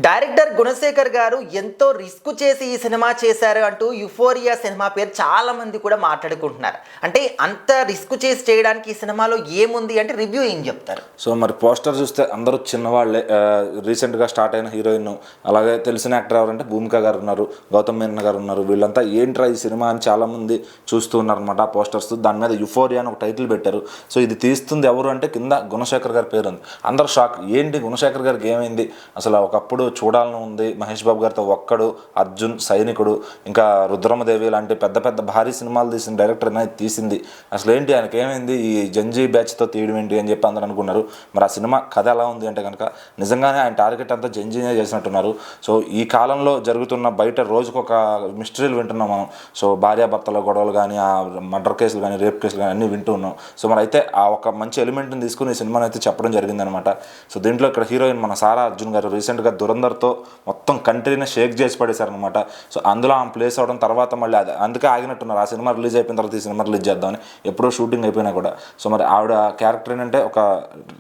Director Gunasekhar గారు ఎంతో risk చేసి ఈ సినిమా చేశారు అంటూ యుఫోరియా సినిమా పేరు చాలా మంది కూడా మాట్లాడుకుంటున్నారు. అంటే అంత రిస్క్ చేసి చేయడానికి ఈ సినిమాలో ఏముంది అంటే రివ్యూ ఏం చెప్తారు? సో మరి పోస్టర్ చూస్తే అందరూ చిన్నవాళ్లే. రీసెంట్గా స్టార్ట్ అయిన హీరోయిన్, అలాగే తెలిసిన యాక్టర్ ఎవరంటే భూమిక గారు ఉన్నారు, గౌతమ్ మేనన్ గారు ఉన్నారు. వీళ్ళంతా ఏంట్రా ఈ సినిమా అని చాలామంది చూస్తూ ఉన్నారనమాట. ఆ పోస్టర్స్ దాని మీద యుఫోరియా అని ఒక టైటిల్ పెట్టారు. సో ఇది తీస్తుంది ఎవరు అంటే కింద గుణశేఖర్ గారి పేరు ఉంది. అందరూ షాక్, ఏంటి గుణశేఖర్ గారికి ఏమైంది, అసలు ఒకప్పుడు చూడాలని ఉంది. మహేష్ బాబు గారితో ఒక్కడు, అర్జున్, సైనికుడు, ఇంకా రుద్రమదేవి లాంటి పెద్ద పెద్ద భారీ సినిమాలు తీసిన డైరెక్టర్ అనేది తీసింది. అసలు ఏంటి ఆయనకి ఏమైంది, ఈ జంజీ బ్యాచ్తో తీయడం ఏంటి అని చెప్పి అందరూ అనుకున్నారు. మరి ఆ సినిమా కథ ఎలా ఉంది అంటే కనుక నిజంగానే ఆయన టార్గెట్ అంతా జంజీనే చేసినట్టున్నారు. సో ఈ కాలంలో జరుగుతున్న బయట రోజుకొక మిస్టరీలు వింటున్నాం మనం. సో భార్యాభర్తల గొడవలు కానీ, ఆ మర్డర్ కేసులు కానీ, రేప్ కేసులు కానీ అన్నీ వింటూ ఉన్నాం. సో మరి అయితే ఆ ఒక మంచి ఎలిమెంట్ని తీసుకుని ఈ సినిమాని అయితే చెప్పడం జరిగిందనమాట. సో దీంట్లో ఇక్కడ హీరోయిన్ మన సారా అర్జున్ గారు రీసెంట్గా దురందర్తో మొత్తం కంట్రీని షేక్ చేసి పడేశారనమాట. సో అందులో ఆమె ప్లేస్ అవడం తర్వాత మళ్ళీ అది అందుకే ఆగినట్టున్నారు. ఆ సినిమా రిలీజ్ అయిపోయిన తర్వాత ఈ సినిమా రిలీజ్ చేద్దామని, ఎప్పుడో షూటింగ్ అయిపోయినా కూడా. సో మరి ఆవిడ క్యారెక్టర్ ఏంటంటే ఒక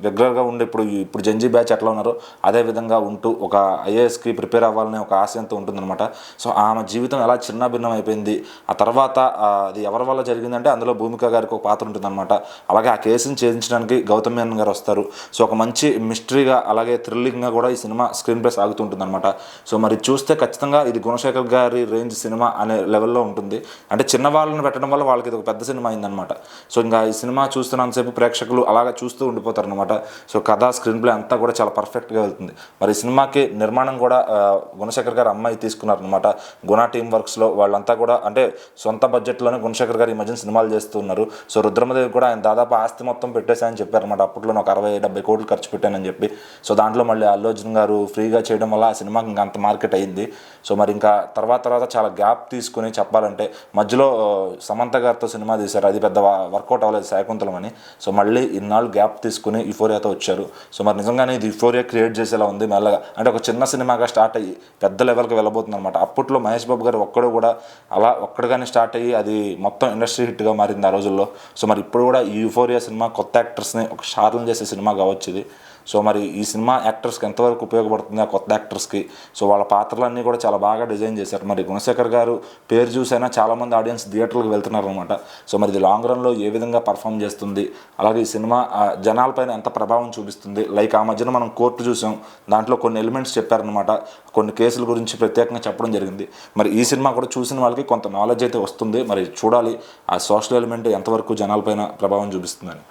రెగ్యులర్గా ఉండి ఇప్పుడు జంజీ బ్యాచ్ ఎట్లా ఉన్నారో అదే విధంగా ఉంటూ ఒక ఐఏఎస్కి ప్రిపేర్ అవ్వాలనే ఒక ఆశయంతో ఉంటుందన్నమాట. సో ఆమె జీవితం ఎలా చిన్న భిన్నం అయిపోయింది, ఆ తర్వాత అది ఎవరి వల్ల జరిగిందంటే అందులో భూమిక గారికి ఒక పాత్ర ఉంటుందన్నమాట. అలాగే ఆ కేసుని ఛేదించడానికి గౌతమ్ మేనన్ గారు వస్తారు. సో ఒక మంచి మిస్టరీగా అలాగే థ్రిల్లింగ్గా కూడా ఈ సినిమా స్క్రీన్ ప్లే సాగుతుంటుంది అనమాట. సో మరి చూస్తే ఖచ్చితంగా ఇది గుణశేఖర్ గారి రేంజ్ సినిమా అనే లెవెల్లో ఉంటుంది. అంటే చిన్న వాళ్ళని పెట్టడం వల్ల వాళ్ళకి ఇది ఒక పెద్ద సినిమా అయిందనమాట. సో ఇంకా ఈ సినిమా చూస్తున్నంతసేపు ప్రేక్షకులు అలాగే చూస్తూ ఉండిపోతారనమాట. సో కథ, స్క్రీన్ ప్లే అంతా కూడా చాలా పర్ఫెక్ట్గా వెళ్తుంది. మరి ఈ సినిమాకి నిర్మాణం కూడా గుణశేఖర్ గారు అమ్మాయి తీసుకున్నారనమాట. గుణ టీమ్ వర్క్స్లో వాళ్ళంతా కూడా అంటే సొంత బడ్జెట్లోనే గుణశేఖర్ గారు ఈ మధ్యన సినిమాలు చేస్తున్నారు. సో రుద్రమదేవి కూడా ఆయన దాదాపు ఆస్తి మొత్తం పెట్టేశాయని చెప్పారనమాట. అప్పట్లో ఒక 60-70 కోట్లు ఖర్చు పెట్టానని చెప్పి. సో దాంట్లో మళ్ళీ అల్లు అర్జున్ గారు ఫ్రీగా చేయడం వల్ల ఆ సినిమాకి ఇంకా అంత మార్కెట్ అయింది. సో మరి ఇంకా తర్వాత చాలా గ్యాప్ తీసుకుని చెప్పాలంటే మధ్యలో సమంత గారితో సినిమా తీశారు, అది పెద్ద వర్కౌట్ అవ్వలేదు, శాకుంతలం అని. సో మళ్ళీ ఇన్నాళ్ళు గ్యాప్ తీసుకుని యుఫోరియాతో వచ్చారు. సో మరి నిజంగానే ఇది యుఫోరియా క్రియేట్ చేసేలా ఉంది మెల్లగా. అంటే ఒక చిన్న సినిమాగా స్టార్ట్ అయ్యి పెద్ద లెవెల్కి వెళ్ళబోతుంది అనమాట. అప్పట్లో మహేష్ బాబు గారు ఒక్కడుగానే స్టార్ట్ అయ్యి అది మొత్తం ఇండస్ట్రీ హిట్గా మారింది ఆ రోజుల్లో. సో మరి ఇప్పుడు కూడా ఈ యుఫోరియా సినిమా కొత్త యాక్టర్స్ని ఒక షార్లను చేసే సినిమా కావచ్చు ఇది. సో మరి ఈ సినిమా యాక్టర్స్కి ఎంతవరకు ఉపయోగపడుతుంది, ఆ కొత్త యాక్టర్స్కి. సో వాళ్ళ పాత్రలన్నీ కూడా చాలా బాగా డిజైన్ చేశారు. మరి గుణశేఖర్ గారు పేరు చూసైనా చాలామంది ఆడియన్స్ థియేటర్లకు వెళ్తున్నారు అనమాట. సో మరి ఇది లాంగ్ రన్లో ఏ విధంగా పర్ఫామ్ చేస్తుంది, అలాగే ఈ సినిమా జనాలపైన ఎంత ప్రభావం చూపిస్తుంది. లైక్ ఆ మధ్యన మనం కోర్టు చూసాం, దాంట్లో కొన్ని ఎలిమెంట్స్ చెప్పారనమాట, కొన్ని కేసుల గురించి ప్రత్యేకంగా చెప్పడం జరిగింది. మరి ఈ సినిమా కూడా చూసిన వాళ్ళకి కొంత నాలెడ్జ్ అయితే వస్తుంది. మరి చూడాలి ఆ సోషల్ ఎలిమెంట్ ఎంతవరకు జనాలపైన ప్రభావం చూపిస్తుందని.